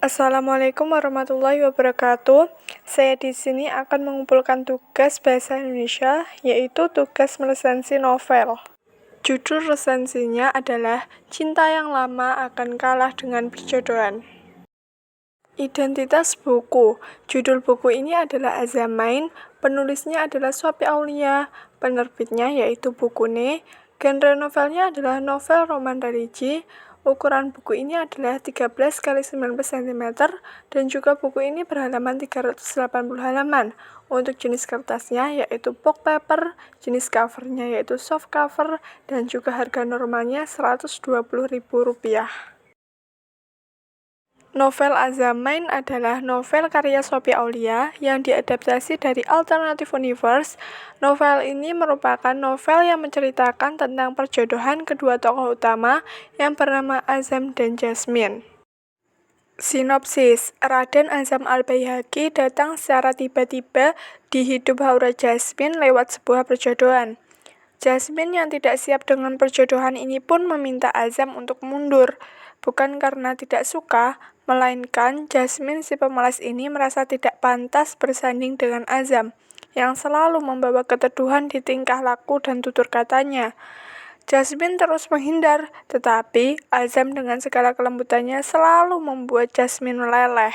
Assalamualaikum warahmatullahi wabarakatuh. Saya di sini akan mengumpulkan tugas bahasa Indonesia, yaitu tugas meresensi novel. Judul resensinya adalah Cinta yang Lama Akan Kalah dengan Perjodohan. Identitas buku. Judul buku ini adalah Az-Zamain, penulisnya adalah Sophie Aulia, penerbitnya yaitu Bukune, genre novelnya adalah novel roman religi. Ukuran buku ini adalah 13 x 19 cm dan juga buku ini berhalaman 380 halaman. Untuk jenis kertasnya yaitu book paper, jenis covernya yaitu soft cover, dan juga harga normalnya Rp120.000. Novel Az-Zamain adalah novel karya Sophie Aulia yang diadaptasi dari Alternative Universe. Novel ini merupakan novel yang menceritakan tentang perjodohan kedua tokoh utama yang bernama Azam dan Jasmine. Sinopsis: Raden Azam Al-Baihaqi datang secara tiba-tiba di hidup Haura Jasmine lewat sebuah perjodohan. Jasmine yang tidak siap dengan perjodohan ini pun meminta Azam untuk mundur. Bukan karena tidak suka, melainkan Jasmine si pemalas ini merasa tidak pantas bersanding dengan Azam, yang selalu membawa keteduhan di tingkah laku dan tutur katanya. Jasmine terus menghindar, tetapi Azam dengan segala kelembutannya selalu membuat Jasmine meleleh.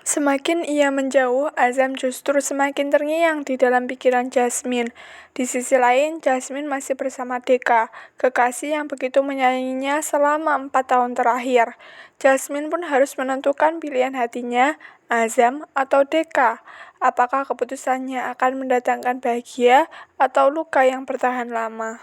Semakin ia menjauh, Azam justru semakin terngiang di dalam pikiran Jasmine. Di sisi lain, Jasmine masih bersama Deka, kekasih yang begitu menyayanginya selama 4 tahun terakhir. Jasmine pun harus menentukan pilihan hatinya, Azam atau Deka. Apakah keputusannya akan mendatangkan bahagia atau luka yang bertahan lama?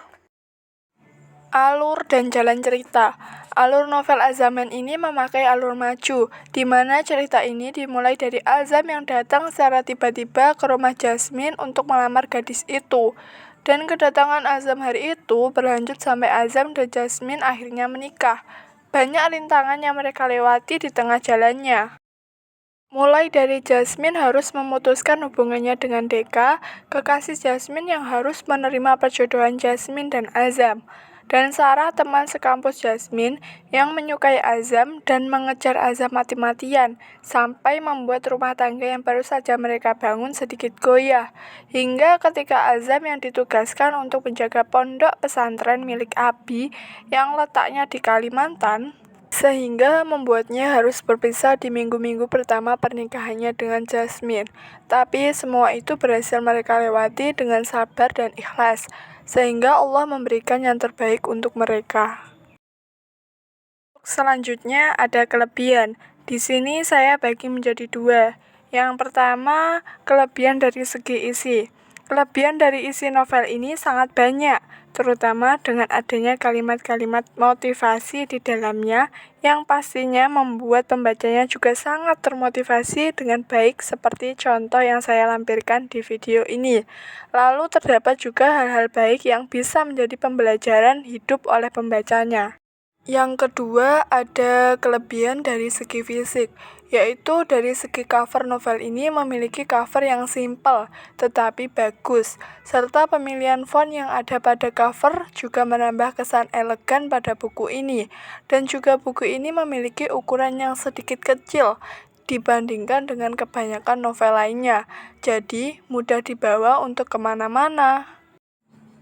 Alur dan jalan cerita. Alur novel Az-Zamain ini memakai alur maju, di mana cerita ini dimulai dari Azam yang datang secara tiba-tiba ke rumah Jasmine untuk melamar gadis itu. Dan kedatangan Azam hari itu berlanjut sampai Azam dan Jasmine akhirnya menikah. Banyak rintangan yang mereka lewati di tengah jalannya. Mulai dari Jasmine harus memutuskan hubungannya dengan Deka, kekasih Jasmine yang harus menerima perjodohan Jasmine dan Azam. Dan Sarah, teman sekampus Jasmine, yang menyukai Azam dan mengejar Azam mati-matian, sampai membuat rumah tangga yang baru saja mereka bangun sedikit goyah. Hingga ketika Azam yang ditugaskan untuk menjaga pondok pesantren milik Abi yang letaknya di Kalimantan, sehingga membuatnya harus berpisah di minggu-minggu pertama pernikahannya dengan Jasmine. Tapi semua itu berhasil mereka lewati dengan sabar dan ikhlas, sehingga Allah memberikan yang terbaik untuk mereka. Selanjutnya ada kelebihan. Di sini saya bagi menjadi 2. Yang pertama, kelebihan dari segi isi. Kelebihan dari isi novel ini sangat banyak, terutama dengan adanya kalimat-kalimat motivasi di dalamnya yang pastinya membuat pembacanya juga sangat termotivasi dengan baik seperti contoh yang saya lampirkan di video ini. Lalu terdapat juga hal-hal baik yang bisa menjadi pembelajaran hidup oleh pembacanya. Yang kedua, ada kelebihan dari segi fisik, yaitu dari segi cover novel ini memiliki cover yang simpel tetapi bagus, serta pemilihan font yang ada pada cover juga menambah kesan elegan pada buku ini. Dan juga buku ini memiliki ukuran yang sedikit kecil dibandingkan dengan kebanyakan novel lainnya, jadi mudah dibawa untuk kemana-mana.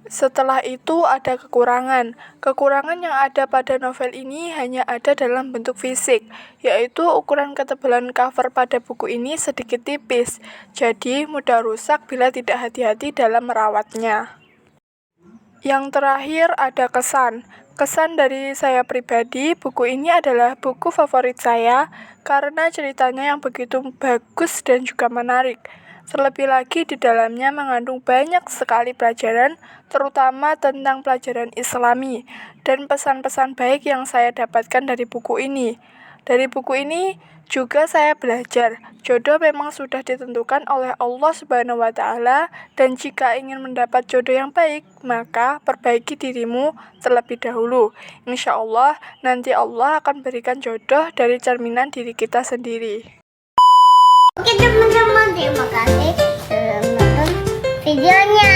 Setelah itu ada kekurangan. Kekurangan yang ada pada novel ini hanya ada dalam bentuk fisik, yaitu ukuran ketebalan cover pada buku ini sedikit tipis, jadi mudah rusak bila tidak hati-hati dalam merawatnya. Yang terakhir ada kesan. Kesan dari saya pribadi, buku ini adalah buku favorit saya karena ceritanya yang begitu bagus dan juga menarik. Terlebih lagi di dalamnya mengandung banyak sekali pelajaran, terutama tentang pelajaran Islami, dan pesan-pesan baik yang saya dapatkan dari buku ini. Dari buku ini juga saya belajar, jodoh memang sudah ditentukan oleh Allah Subhanahu wa Ta'ala, dan jika ingin mendapat jodoh yang baik, maka perbaiki dirimu terlebih dahulu. Insya Allah, nanti Allah akan berikan jodoh dari cerminan diri kita sendiri. Oke teman-teman, terima kasih sudah menonton videonya.